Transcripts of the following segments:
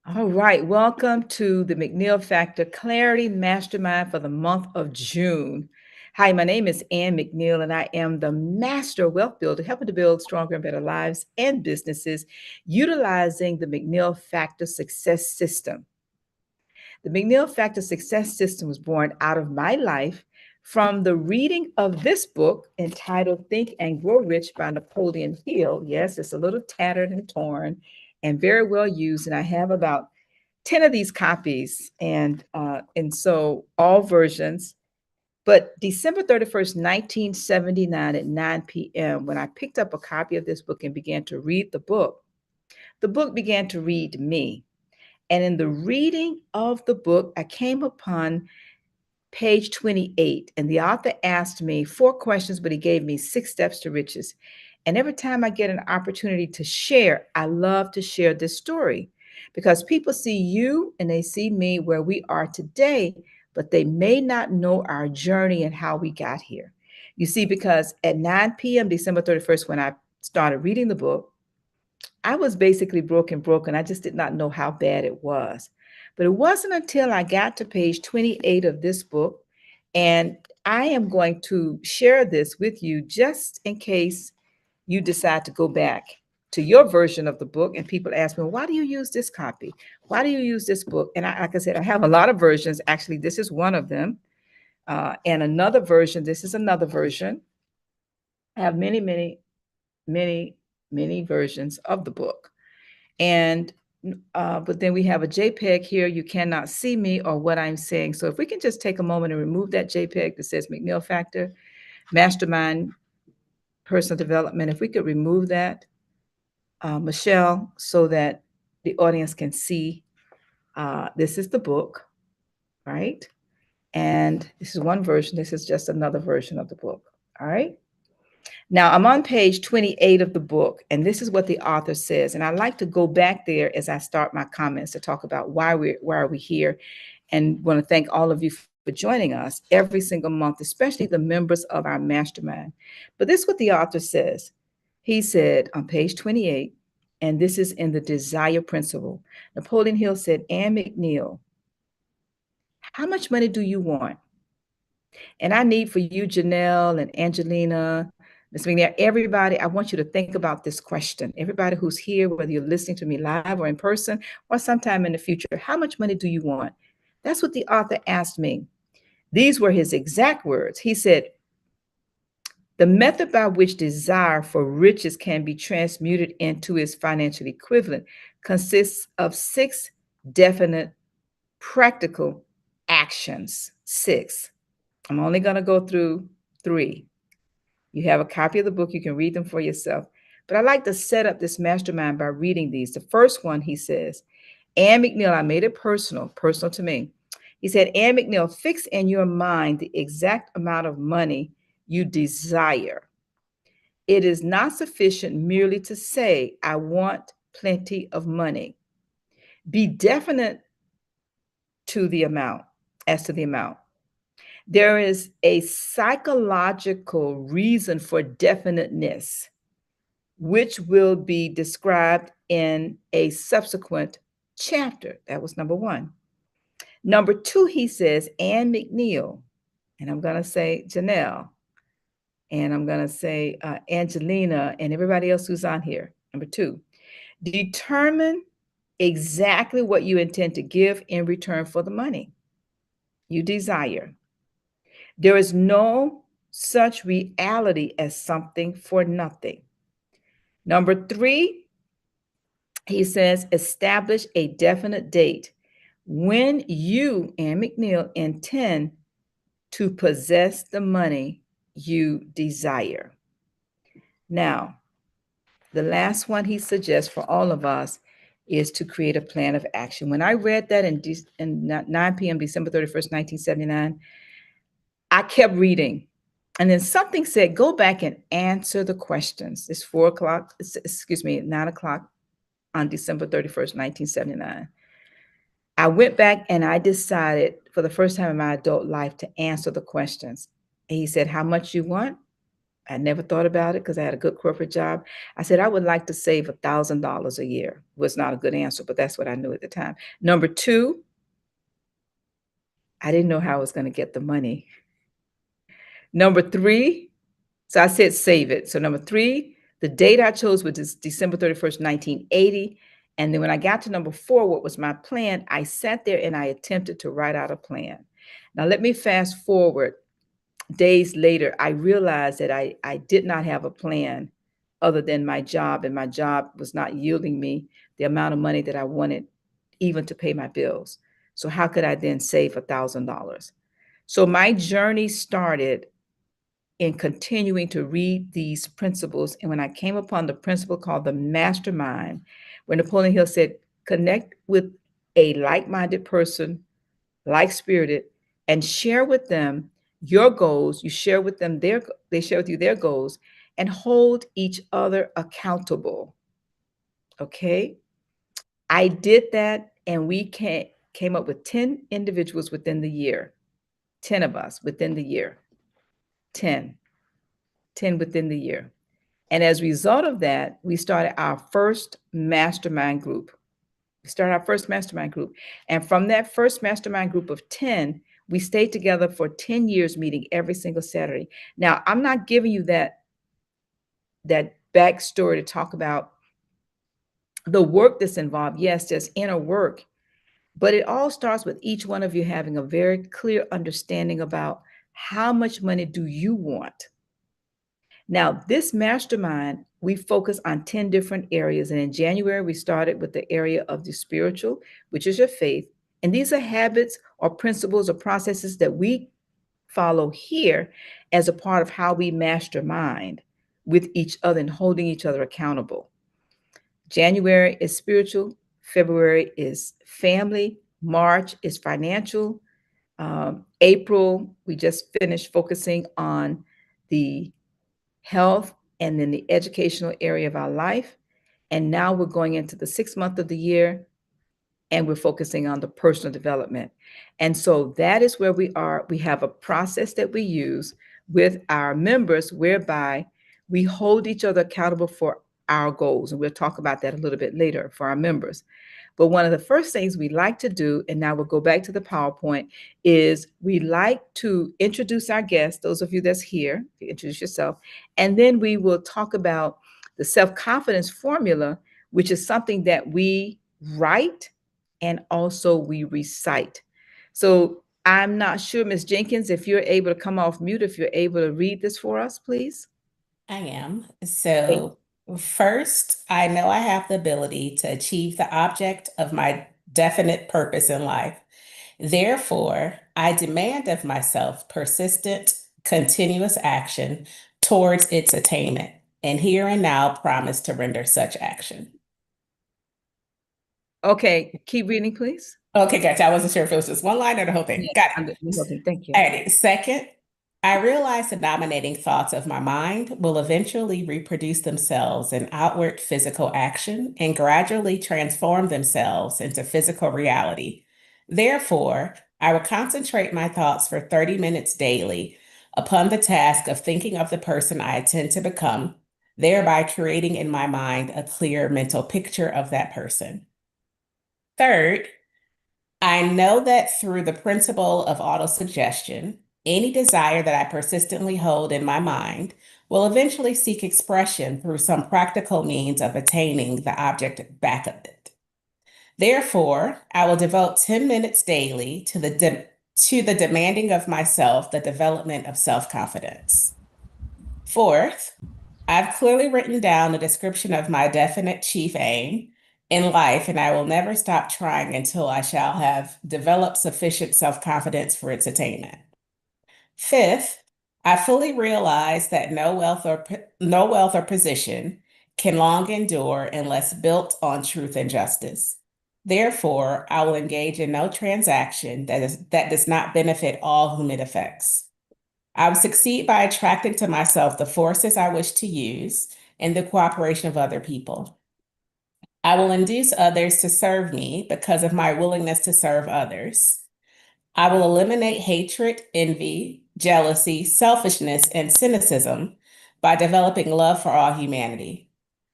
All right, welcome to the McNeill Factor Clarity Mastermind for the month of June. Hi, my name is Ann McNeill, and I am the Master Wealth Builder, helping to build stronger and better lives and businesses utilizing the McNeill Factor Success System. The McNeill Factor Success System was born out of my life from the reading of this book entitled Think and Grow Rich by Napoleon Hill. Yes, it's a little tattered and torn and very well used. And I have about 10 of these copies and so all versions. But December 31st, 1979 at 9 p.m., when I picked up a copy of this book and began to read the book began to read me. And in the reading of the book, I came upon page 28, and the author asked me 4 questions, but he gave me 6 steps to riches. And every time I get an opportunity to share, I love to share this story because people see you and they see me where we are today, but they may not know our journey and how we got here. You see, because at 9 p.m., December 31st, when I started reading the book, I was basically broken. I just did not know how bad it was. But it wasn't until I got to page 28 of this book, and I am going to share this with you just in case you decide to go back to your version of the book. And people ask me, why do you use this copy? Why do you use this book? And like I said, I have a lot of versions. Actually, this is one of them. And another version, this is another version. I have many, many versions of the book. And but then we have a JPEG here. You cannot see me or what I'm saying. So if we can just take a moment and remove that JPEG that says McNeill Factor, Mastermind, Personal Development. If we could remove that, Michelle, so that the audience can see this is the book, right? And this is one version. This is just another version of the book. All right. Now, I'm on page 28 of the book, and this is what the author says. And I like to go back there as I start my comments to talk about why are we here, and want to thank all of you for joining us every single month, especially the members of our mastermind. But this is what the author says. He said on page 28, and this is in the desire principle. Napoleon Hill said, Ann McNeill, how much money do you want? And I need for you, Janelle and Angelina, Ms. McNair, everybody, I want you to think about this question. Everybody who's here, whether you're listening to me live or in person or sometime in the future, how much money do you want? That's what the author asked me. These were his exact words. He said, the method by which desire for riches can be transmuted into its financial equivalent consists of 6 definite practical actions. 6. I'm only going to go through 3. You have a copy of the book. You can read them for yourself. But I like to set up this mastermind by reading these. The first one, he says, Ann McNeill, I made it personal to me. He said, Ann McNeill, fix in your mind the exact amount of money you desire. It is not sufficient merely to say, I want plenty of money. Be definite to the amount, as to the amount. There is a psychological reason for definiteness, which will be described in a subsequent chapter. That was number 1. Number 2, he says, Ann McNeill, and I'm going to say Janelle, and I'm going to say Angelina, and everybody else who's on here. Number 2, determine exactly what you intend to give in return for the money you desire. There is no such reality as something for nothing. Number 3, he says, establish a definite date when you and McNeill intend to possess the money you desire. Now, the last one he suggests for all of us is to create a plan of action. When I read that in 9 p.m., December 31st, 1979, I kept reading. And then something said, go back and answer the questions. It's 9 o'clock on December 31st, 1979. I went back and I decided for the first time in my adult life to answer the questions. And he said, how much you want? I never thought about it because I had a good corporate job. I said, I would like to save $1,000 a year. Was not a good answer, but that's what I knew at the time. Number two, I didn't know how I was going to get the money. Number three, so I said save it. So number three, the date I chose was December 31st, 1980. And then when I got to number four, what was my plan? I sat there and I attempted to write out a plan. Now let me fast forward. Days later, I realized that I did not have a plan other than my job, and my job was not yielding me the amount of money that I wanted even to pay my bills. So how could I then save $1,000? So my journey started in continuing to read these principles. And when I came upon the principle called the mastermind, where Napoleon Hill said, connect with a like-minded person, like-spirited, and share with them your goals. You share with them they share with you their goals, and hold each other accountable. Okay. I did that, and we came up with 10 individuals within the year, 10 of us within the year, 10, 10 within the year. And as a result of that, we started our first mastermind group. We started our first mastermind group. And from that first mastermind group of 10, we stayed together for 10 years, meeting every single Saturday. Now, I'm not giving you that backstory to talk about the work that's involved. Yes, there's inner work, but it all starts with each one of you having a very clear understanding about how much money do you want. Now, this mastermind, we focus on 10 different areas. And in January, we started with the area of the spiritual, which is your faith. And these are habits or principles or processes that we follow here as a part of how we mastermind with each other and holding each other accountable. January is spiritual, February is family, March is financial. April, we just finished focusing on the health and then the educational area of our life. And now we're going into the 6th month of the year, and we're focusing on the personal development. And so that is where we are. We have a process that we use with our members whereby we hold each other accountable for our goals. And we'll talk about that a little bit later for our members. But one of the first things we like to do, and now we'll go back to the PowerPoint, is we like to introduce our guests, those of you that's here, introduce yourself, and then we will talk about the self-confidence formula, which is something that we write and also we recite. So I'm not sure, Ms. Jenkins, if you're able to come off mute, if you're able to read this for us, please. I am. So, first, I know I have the ability to achieve the object of my definite purpose in life. Therefore, I demand of myself persistent, continuous action towards its attainment, and here and now promise to render such action. Okay, keep reading, please. Okay, gotcha. I wasn't sure if it was just one line or the whole thing. Yes, Got the whole thing. Thank you. it. Second, I realize the dominating thoughts of my mind will eventually reproduce themselves in outward physical action and gradually transform themselves into physical reality. Therefore, I will concentrate my thoughts for 30 minutes daily upon the task of thinking of the person I intend to become, thereby creating in my mind a clear mental picture of that person. Third, I know that through the principle of autosuggestion, any desire that I persistently hold in my mind will eventually seek expression through some practical means of attaining the object back of it. Therefore, I will devote 10 minutes daily to the demanding of myself the development of self-confidence. Fourth, I've clearly written down a description of my definite chief aim in life, and I will never stop trying until I shall have developed sufficient self-confidence for its attainment. Fifth, I fully realize that no wealth or position can long endure unless built on truth and justice. Therefore, I will engage in no transaction that does not benefit all whom it affects. I will succeed by attracting to myself the forces I wish to use and the cooperation of other people. I will induce others to serve me because of my willingness to serve others. I will eliminate hatred, envy, jealousy, selfishness, and cynicism by developing love for all humanity,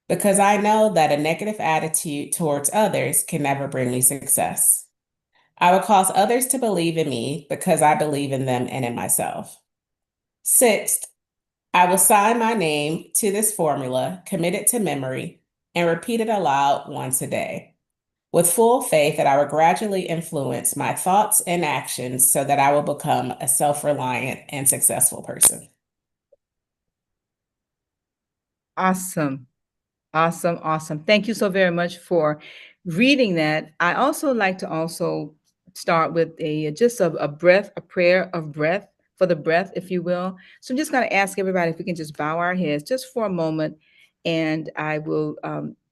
because I know that a negative attitude towards others can never bring me success. I will cause others to believe in me because I believe in them and in myself. Sixth, I will sign my name to this formula, commit it to memory, and repeat it aloud once a day, with full faith that I will gradually influence my thoughts and actions so that I will become a self-reliant and successful person. Awesome. Awesome. Awesome. Thank you so very much for reading that. I also like to also start with a breath, a prayer of breath for the breath, if you will. So I'm just going to ask everybody if we can just bow our heads just for a moment, and I will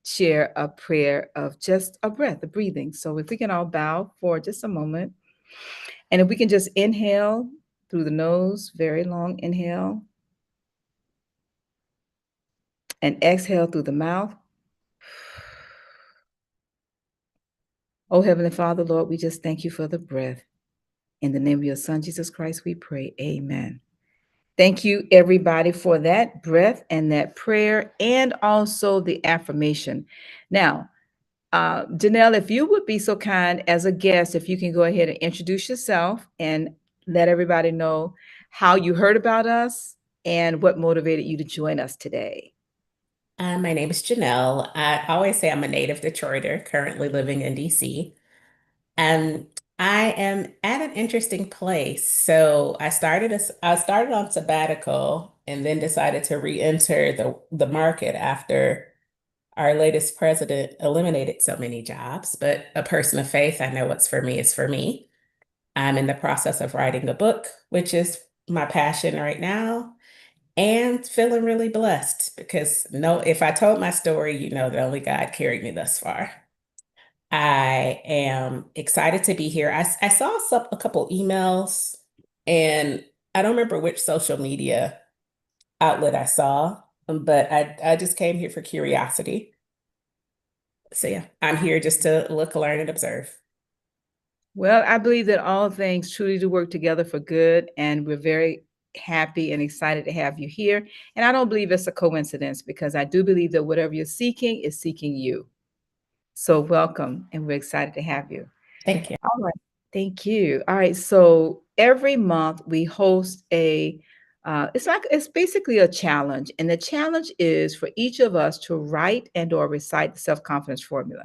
share a prayer of just a breath, a breathing. So if we can all bow for just a moment, and if we can just inhale through the nose, very long inhale, and exhale through the mouth. Oh, Heavenly Father, Lord, we just thank you for the breath. In the name of your Son, Jesus Christ, we pray. Amen. Thank you, everybody, for that breath and that prayer and also the affirmation. Now, Janelle, if you would be so kind as a guest, if you can go ahead and introduce yourself and let everybody know how you heard about us and what motivated you to join us today. My name is Janelle. I always say I'm a native Detroiter, currently living in DC. And I am at an interesting place. So I started on sabbatical and then decided to re-enter the market after our latest president eliminated so many jobs. But a person of faith, I know what's for me is for me. I'm in the process of writing a book, which is my passion right now, and feeling really blessed because no, if I told my story, you know that only God carried me thus far. I am excited to be here. I saw a couple emails, and I don't remember which social media outlet I saw, but I just came here for curiosity. So yeah, I'm here just to look, learn, and observe. Well, I believe that all things truly do work together for good, and we're very happy and excited to have you here. And I don't believe it's a coincidence because I do believe that whatever you're seeking is seeking you. So welcome, and we're excited to have you. Thank you. All right. Thank you. All right. So every month we host it's basically a challenge. And the challenge is for each of us to write and or recite the self-confidence formula.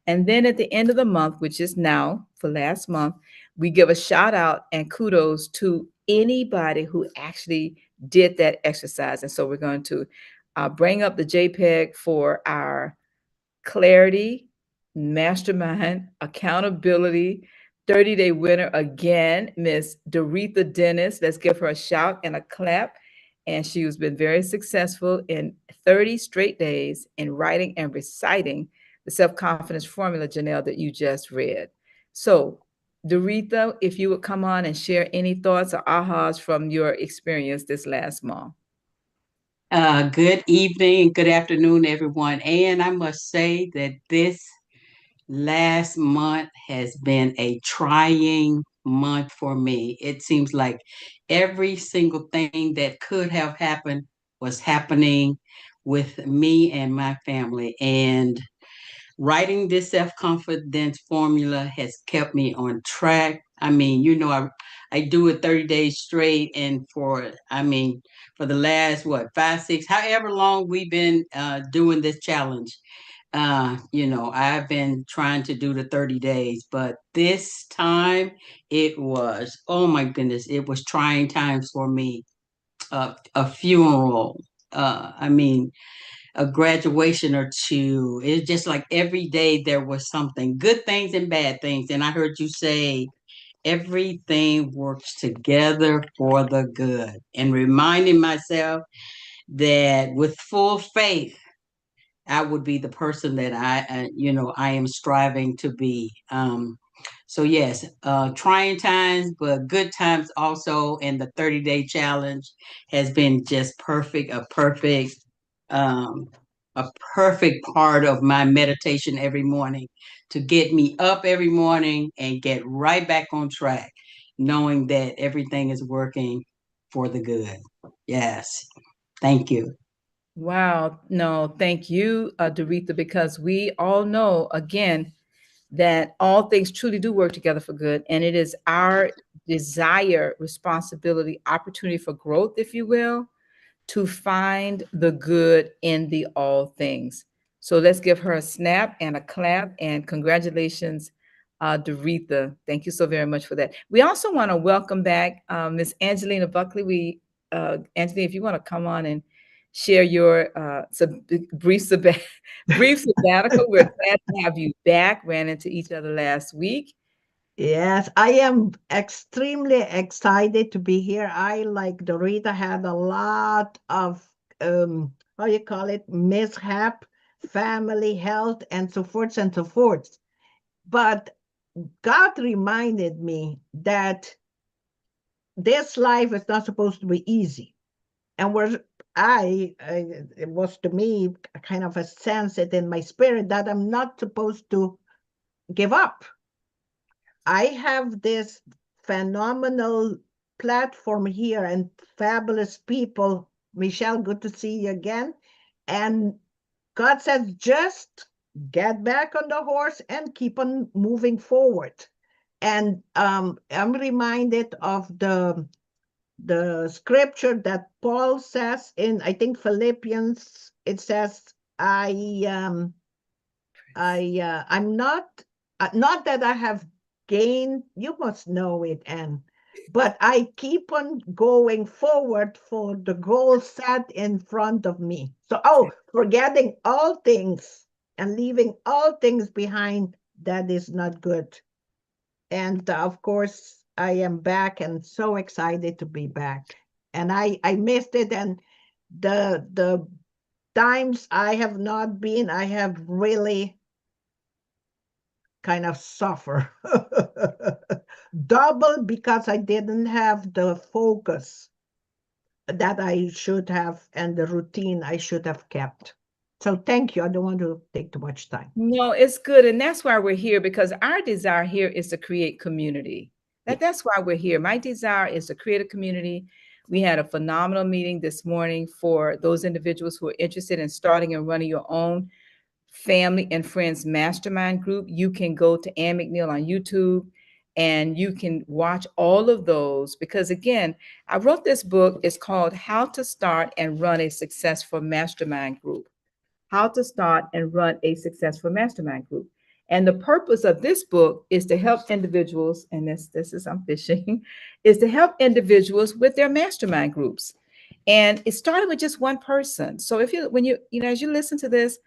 And then at the end of the month, which is now for last month, we give a shout out and kudos to anybody who actually did that exercise. And so we're going to bring up the JPEG for our clarity, mastermind, accountability, 30-day winner again, Miss Doretha Dennis. Let's give her a shout and a clap. And she has been very successful in 30 straight days in writing and reciting the self-confidence formula, Janelle, that you just read. So, Doretha, if you would come on and share any thoughts or ahas from your experience this last month. Good evening, good afternoon, everyone. And I must say that this last month has been a trying month for me. It seems like every single thing that could have happened was happening with me and my family. And writing this self-confidence formula has kept me on track. I mean, I do it 30 days straight, and for the last what 5 6 however long we've been doing this challenge, I've been trying to do the 30 days, but this time it was, oh my goodness, it was trying times for me. A funeral, I mean, a graduation or two. It's just like every day there was something, good things and bad things. And I heard you say everything works together for the good, and reminding myself that with full faith, I would be the person that I am striving to be. So yes, trying times, but good times also. And the 30-day challenge has been just perfect, um, a perfect part of my meditation every morning to get me up every morning and get right back on track, knowing that everything is working for the good. Yes. Thank you. Wow. No, thank you, Doretha, because we all know, again, that all things truly do work together for good. And it is our desire, responsibility, opportunity for growth, if you will, to find the good in the all things. So let's give her a snap and a clap and congratulations, Doretha. Thank you so very much for that. We also want to welcome back Miss Angelina Buckley. Angelina, if you want to come on and share your brief sabbatical, we're glad to have you back. Ran into each other last week. Yes, I am extremely excited to be here. I, like Dorita, had a lot of how you call it, mishap, family health, and so forth and so forth. But God reminded me that this life is not supposed to be easy. And where it was to me a kind of a sense it in my spirit that I'm not supposed to give up. I have this phenomenal platform here and fabulous people. Michelle, good to see you again. And God says, just get back on the horse and keep on moving forward. And I'm reminded of the scripture that Paul says in, I think, Philippians. It says, I'm not that I have gained, you must know it, Anne, but I keep on going forward for the goal set in front of me. So, forgetting all things and leaving all things behind, that is not good. And of course, I am back and so excited to be back. And I missed it. And the times I have not been, I have really kind of suffer. Double because I didn't have the focus that I should have and the routine I should have kept. So thank you. I don't want to take too much time. No, it's good. And that's why we're here, because our desire here is to create community. Yeah. That's why we're here. My desire is to create a community. We had a phenomenal meeting this morning for those individuals who are interested in starting and running your own family and friends mastermind group. You can go to Ann McNeill on YouTube and you can watch all of those, because again, I wrote this book. It's called How to Start and Run a Successful Mastermind Group. How to Start and Run a Successful Mastermind Group. And the purpose of this book is to help individuals, and this is I'm fishing, is to help individuals with their mastermind groups. And it started with just one person. So if you, when you know, as you listen to this,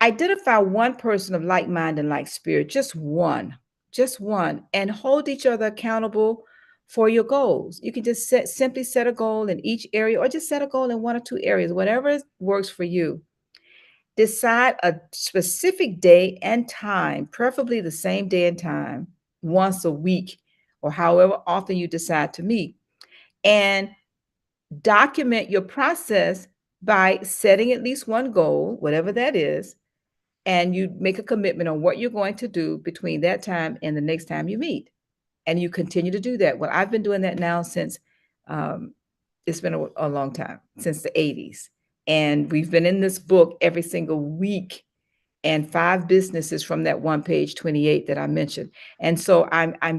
identify one person of like mind and like spirit, just one, and hold each other accountable for your goals. You can just simply set a goal in each area, or just set a goal in one or two areas, whatever works for you. Decide a specific day and time, preferably the same day and time, once a week or however often you decide to meet. And document your process by setting at least one goal, whatever that is, and you make a commitment on what you're going to do between that time and the next time you meet. And you continue to do that. Well, I've been doing that now since it's been a long time, since the 80s. And we've been in this book every single week, and 5 businesses from that one page 28 that I mentioned. And so I'm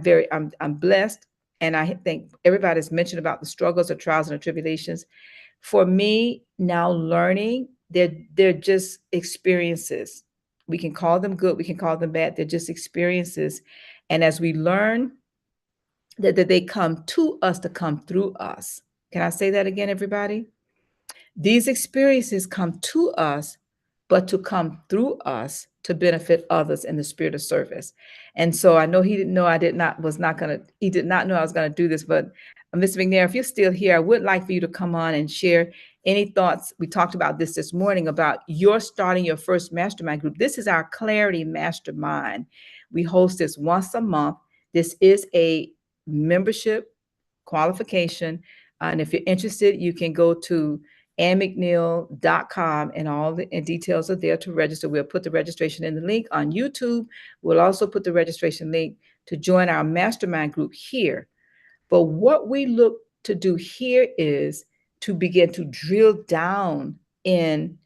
blessed. And I think everybody's mentioned about the struggles, the trials, and the tribulations. For me, now learning, they're just experiences. We can call them good, we can call them bad. They're just experiences. And as we learn that they come to us to come through us. Can I say that again, everybody? These experiences come to us, but to come through us to benefit others in the spirit of service. And so I know he didn't know he did not know I was going to do this, but Ms. McNair, if you're still here, I would like for you to come on and share any thoughts. We talked about this morning about your starting your first mastermind group. This is our Clarity Mastermind. We host this once a month. This is a membership qualification. And if you're interested, you can go to andmcneill.com, and all the details are there to register. We'll put the registration in the link on YouTube. We'll also put the registration link to join our mastermind group here. But what we look to do here is to begin to drill down in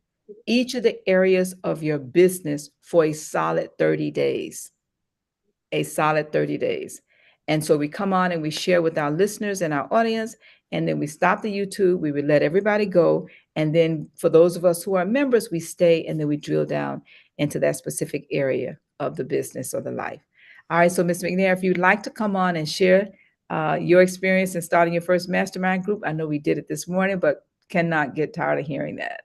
each of the areas of your business for a solid 30 days. A solid 30 days. And so we come on and we share with our listeners and our audience, and then we stop the YouTube, we would let everybody go. And then for those of us who are members, we stay and then we drill down into that specific area of the business or the life. All right, so Ms. McNair, if you'd like to come on and share your experience in starting your first mastermind group, I know we did it this morning, but cannot get tired of hearing that.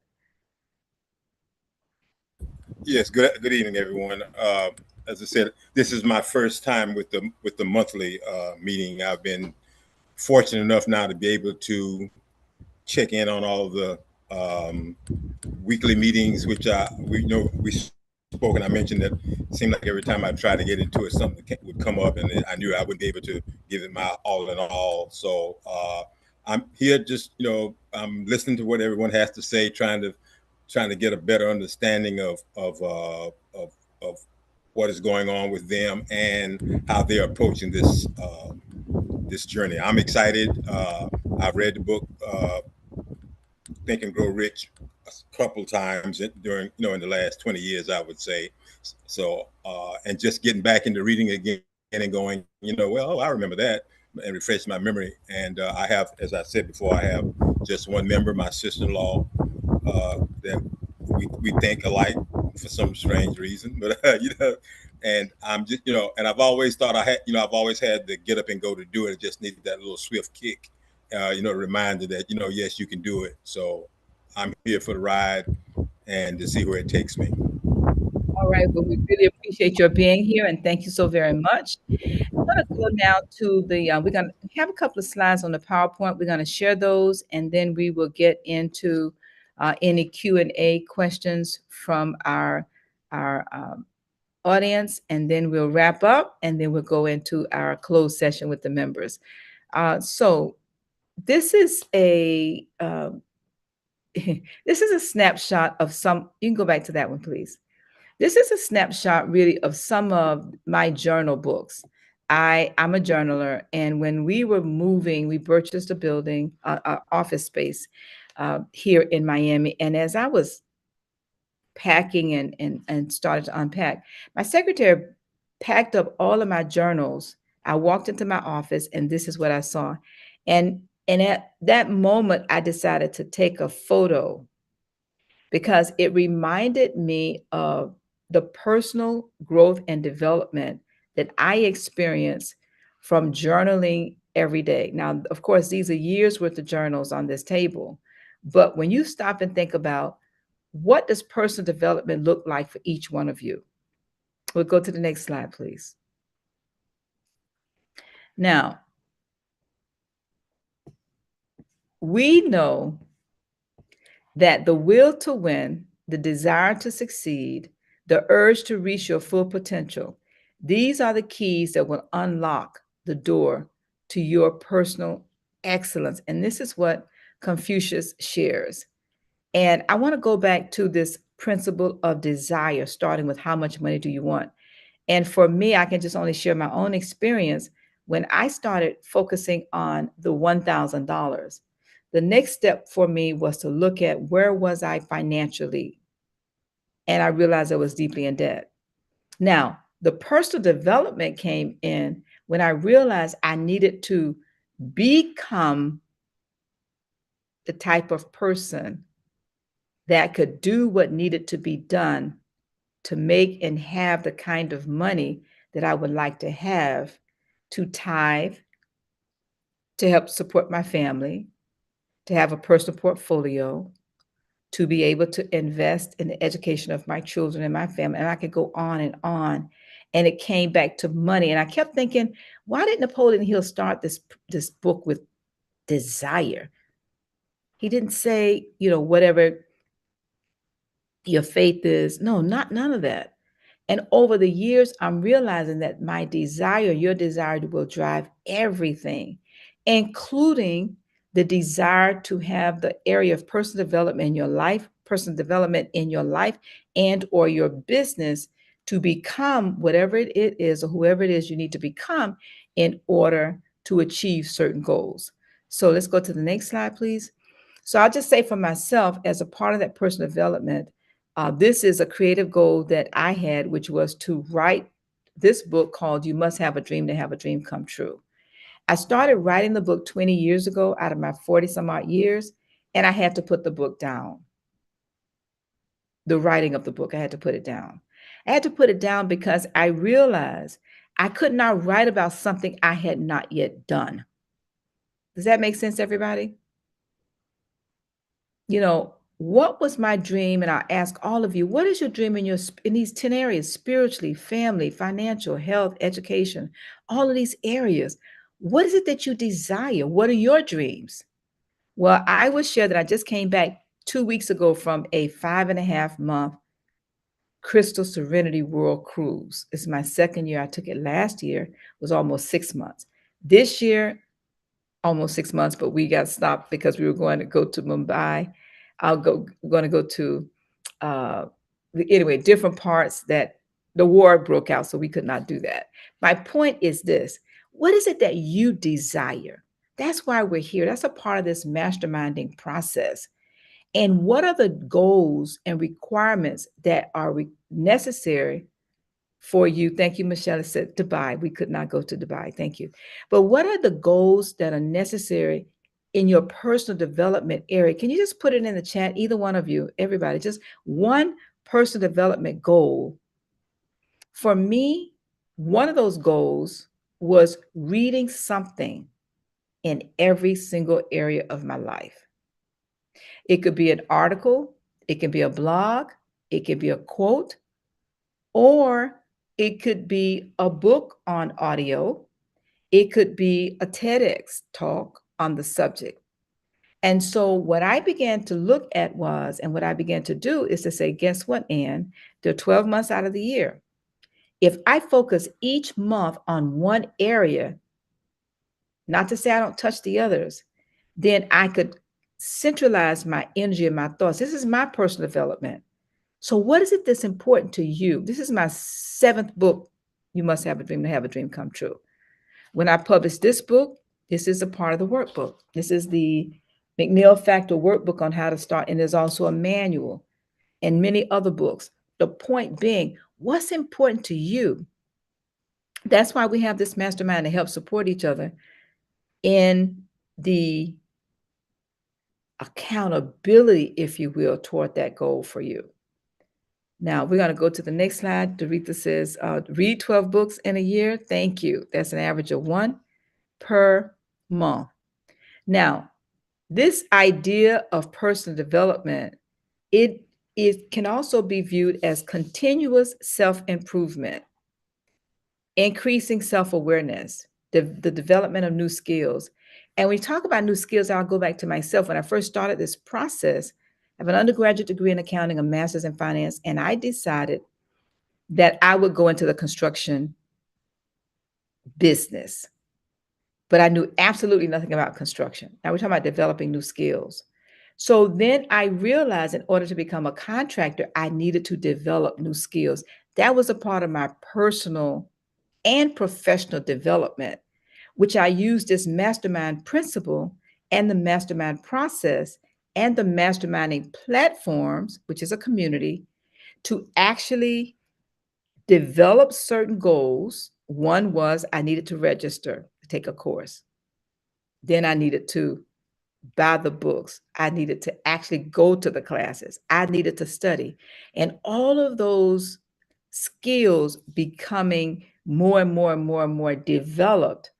Yes, good evening, everyone. As I said, this is my first time with the monthly meeting. I've been fortunate enough now to be able to check in on all of the weekly meetings, which we spoke, and I mentioned that it seemed like every time I tried to get into it, something would come up, and I knew I wouldn't be able to give it my all in all. So I'm here just, I'm listening to what everyone has to say, trying to get a better understanding of what is going on with them and how they're approaching this journey. I'm excited. I've read the book Think and Grow Rich a couple times during in the last 20 years, I would say. So and just getting back into reading again and going, well, I remember that, and refresh my memory. And I have, as I said before, I have just one member, my sister-in-law, that we think alike for some strange reason, but and I'm just, and I've always thought I've always had the get up and go to do it. I just needed that little swift kick, reminder that, yes, you can do it. So I'm here for the ride and to see where it takes me. All right, well, we really appreciate your being here, and thank you so very much. I'm going to go now to we're going to have a couple of slides on the PowerPoint. We're going to share those, and then we will get into any Q&A questions from our audience, and then we'll wrap up, and then we'll go into our closed session with the members. So this is a this is a snapshot of some. You can go back to that one, please. This is a snapshot really of some of my journal books. I'm a journaler, and when we were moving, we purchased a building, office space here in Miami. And as I was packing and started to unpack, my secretary packed up all of my journals. I walked into my office, and this is what I saw. And at that moment, I decided to take a photo because it reminded me of the personal growth and development that I experience from journaling every day. Now, of course, these are years worth of journals on this table, but when you stop and think about what does personal development look like for each one of you? We'll go to the next slide, please. Now, we know that the will to win, the desire to succeed, the urge to reach your full potential, these are the keys that will unlock the door to your personal excellence. And this is what Confucius shares. And I want to go back to this principle of desire, starting with how much money do you want? And for me, I can just only share my own experience. When I started focusing on the $1,000, the next step for me was to look at where was I financially, and I realized I was deeply in debt. Now, the personal development came in when I realized I needed to become the type of person that could do what needed to be done to make and have the kind of money that I would like to have to tithe, to help support my family, to have a personal portfolio, to be able to invest in the education of my children and my family. And I could go on and on. And it came back to money. And I kept thinking, why did Napoleon Hill start this book with desire? He didn't say, whatever your faith is. No, none of that. And over the years, I'm realizing that my desire, your desire will drive everything, including the desire to have the area of personal development in your life, and or your business to become whatever it is or whoever it is you need to become in order to achieve certain goals. So let's go to the next slide, please. So I'll just say for myself, as a part of that personal development, this is a creative goal that I had, which was to write this book called You Must Have a Dream to Have a Dream Come True. I started writing the book 20 years ago out of my 40 some odd years, and I had to put the book down. The writing of the book, I had to put it down. I had to put it down because I realized I could not write about something I had not yet done. Does that make sense, everybody? You know, what was my dream? And I ask all of you, what is your dream in these 10 areas: spiritually, family, financial, health, education, all of these areas? What is it that you desire? What are your dreams? Well, I will share that I just came back 2 weeks ago from a 5.5 month Crystal Serenity World Cruise. It's my second year. I took it last year, it was almost 6 months. This year, almost 6 months, but we got stopped because we were going to go to Mumbai. Going to go to, anyway, different parts that the war broke out, so we could not do that. My point is this: what is it that you desire? That's why we're here. That's a part of this masterminding process. And what are the goals and requirements that are necessary for you? Thank you, Michelle. It said Dubai. We could not go to Dubai. Thank you. But what are the goals that are necessary in your personal development area? Can you just put it in the chat? Either one of you, everybody, just one personal development goal. For me, one of those goals was reading something in every single area of my life. It could be an article, it can be a blog, it could be a quote, or it could be a book on audio. It could be a TEDx talk on the subject. And so what I began to look at was, and what I began to do is to say, guess what, Ann? There are 12 months out of the year. If I focus each month on one area, not to say I don't touch the others, then I could centralize my energy and my thoughts. This is my personal development. So what is it that's important to you? This is my 7th book, You Must Have a Dream to Have a Dream Come True. When I published this book, this is a part of the workbook. This is the McNeill Factor workbook on how to start. And there's also a manual and many other books. The point being, what's important to you? That's why we have this mastermind to help support each other in the accountability, if you will, toward that goal for you. Now, we're going to go to the next slide. Doretha says, read 12 books in a year. Thank you. That's an average of 1 per month. Now, this idea of personal development, it can also be viewed as continuous self-improvement, increasing self-awareness, the development of new skills. And when we talk about new skills, I'll go back to myself. When I first started this process, I have an undergraduate degree in accounting, a master's in finance, and I decided that I would go into the construction business. But I knew absolutely nothing about construction. Now we're talking about developing new skills. So then I realized in order to become a contractor, I needed to develop new skills. That was a part of my personal and professional development, which I used this mastermind principle and the mastermind process and the masterminding platforms, which is a community, to actually develop certain goals. One was I needed to register, take a course. Then I needed to buy the books. I needed to actually go to the classes. I needed to study. And all of those skills becoming more and more and more and more developed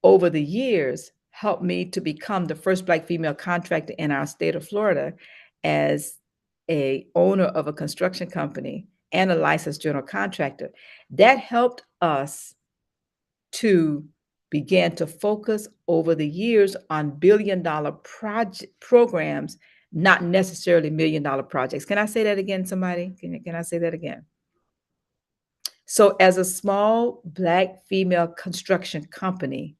over the years helped me to become the first Black female contractor in our state of Florida as a owner of a construction company and a licensed general contractor. That helped us to begin to focus over the years on billion-dollar programs, not necessarily million-dollar projects. Can I say that again, somebody? Can I say that again? So as a small Black female construction company,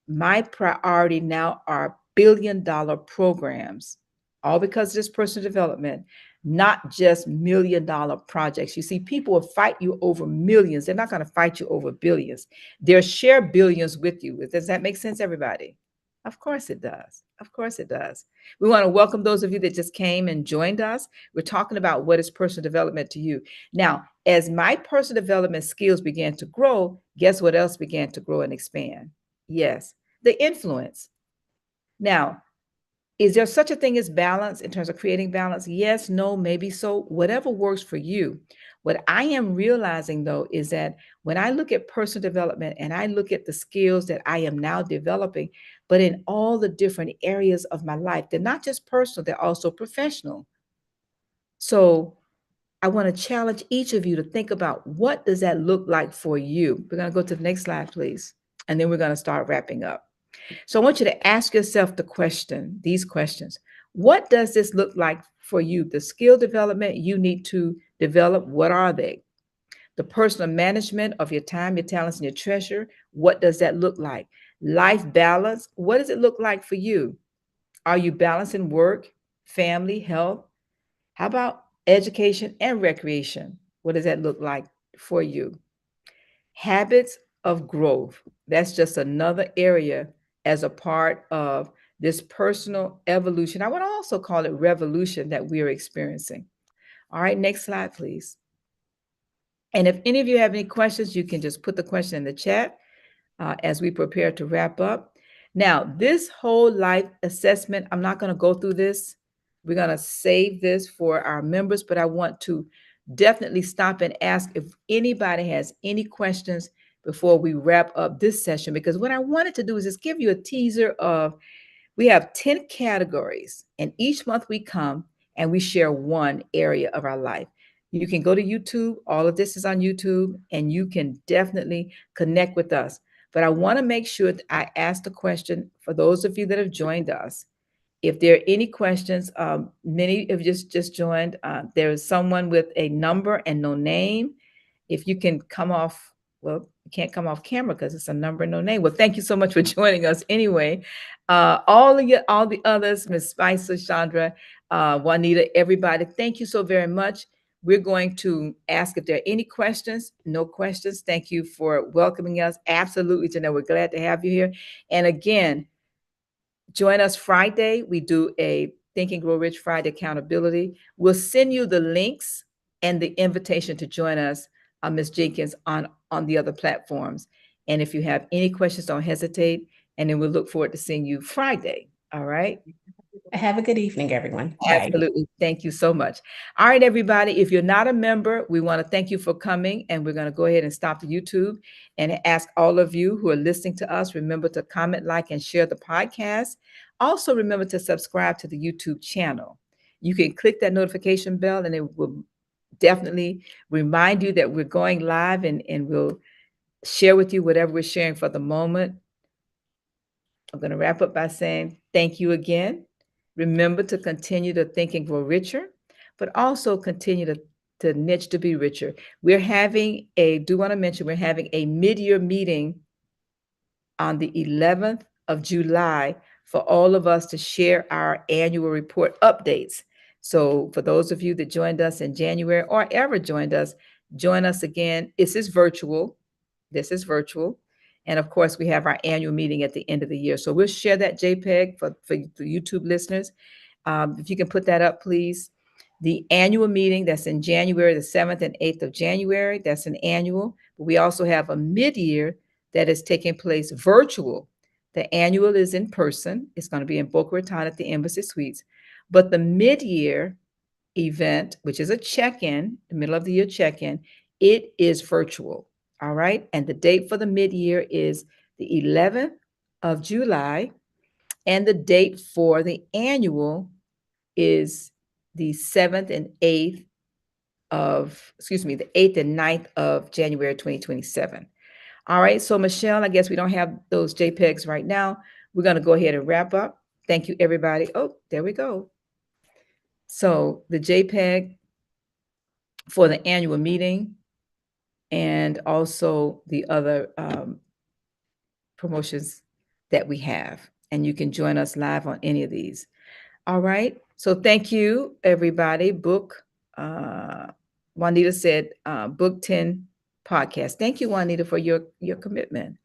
my priority now are billion-dollar programs, all because of this personal development, not just million-dollar projects. You see, people will fight you over millions. They're not going to fight you over billions. They'll share billions with you. Does that make sense, everybody? Of course it does. Of course it does. We want to welcome those of you that just came and joined us. We're talking about what is personal development to you. Now, as my personal development skills began to grow, guess what else began to grow and expand? Yes, the influence. Now, is there such a thing as balance in terms of creating balance? Yes, no, maybe so, whatever works for you. What I am realizing though is that when I look at personal development and I look at the skills that I am now developing, but in all the different areas of my life, they're not just personal, they're also professional. So I want to challenge each of you to think about what does that look like for you? We're going to go to the next slide, please. And then we're going to start wrapping up. So I want you to ask yourself these questions. What does this look like for you? The skill development you need to develop, what are they? The personal management of your time, your talents, and your treasure, what does that look like? Life balance, what does it look like for you? Are you balancing work, family, health? How about education and recreation? What does that look like for you? Habits of growth. That's just another area as a part of this personal evolution. I want to also call it revolution that we are experiencing. All right, next slide, please. And if any of you have any questions, you can just put the question in the chat as we prepare to wrap up. Now, this whole life assessment, I'm not going to go through this. We're going to save this for our members, but I want to definitely stop and ask if anybody has any questions before we wrap up this session, because what I wanted to do is just give you a teaser of, we have 10 categories, and each month we come and we share one area of our life. You can go to YouTube. All of this is on YouTube, and you can definitely connect with us. But I want to make sure that I ask the question for those of you that have joined us. If there are any questions, many have just joined. There is someone with a number and no name. If you can come off, well, you can't come off camera because it's a number and no name. Well, thank you so much for joining us anyway. All the others, Miss Spicer, Chandra, Juanita, everybody, thank you so very much. We're going to ask if there are any questions. No questions. Thank you for welcoming us. Absolutely, Janelle. We're glad to have you here. And again, join us Friday. We do a Think and Grow Rich Friday accountability. We'll send you the links and the invitation to join us, Ms. Jenkins, on the other platforms. And if you have any questions, don't hesitate. And then we'll look forward to seeing you Friday. All right. Have a good evening, everyone. Bye. Absolutely. Thank you so much. All right, everybody. If you're not a member, we want to thank you for coming. And we're going to go ahead and stop the YouTube and ask all of you who are listening to us, remember to comment, like, and share the podcast. Also, remember to subscribe to the YouTube channel. You can click that notification bell and it will definitely remind you that we're going live, and we'll share with you whatever we're sharing for the moment. I'm going to wrap up by saying thank you again. Remember to continue to think and grow richer, but also continue to niche to be richer. We're having do want to mention, we're having a mid-year meeting on the 11th of July for all of us to share our annual report updates. So for those of you that joined us in January or ever joined us, join us again. This is virtual. And of course, we have our annual meeting at the end of the year. So we'll share that JPEG for the YouTube listeners. If you can put that up, please. The annual meeting that's in January, the 7th and 8th of January, that's an annual. But we also have a mid-year that is taking place virtual. The annual is in person. It's going to be in Boca Raton at the Embassy Suites. But the mid-year event, which is a check-in, the middle of the year check-in, it is virtual. All right. And the date for the mid-year is the 11th of July. And the date for the annual is the 7th and 8th the 8th and 9th of January 2027. All right. So, Michelle, I guess we don't have those JPEGs right now. We're going to go ahead and wrap up. Thank you, everybody. Oh, there we go. So the JPEG for the annual meeting, and also the other promotions that we have. And you can join us live on any of these. All right. So thank you, everybody. Juanita said, Book 10 podcast. Thank you, Juanita, for your commitment.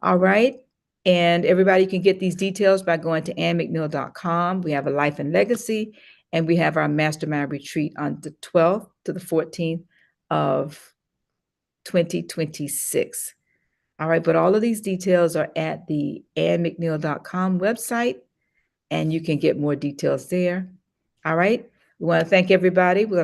All right. And everybody can get these details by going to annmcneill.com. We have a Life and Legacy, and we have our Mastermind Retreat on the 12th to the 14th of 2026. All right, but all of these details are at the annmcneill.com website, and you can get more details there. All right, we want to thank everybody. We're going to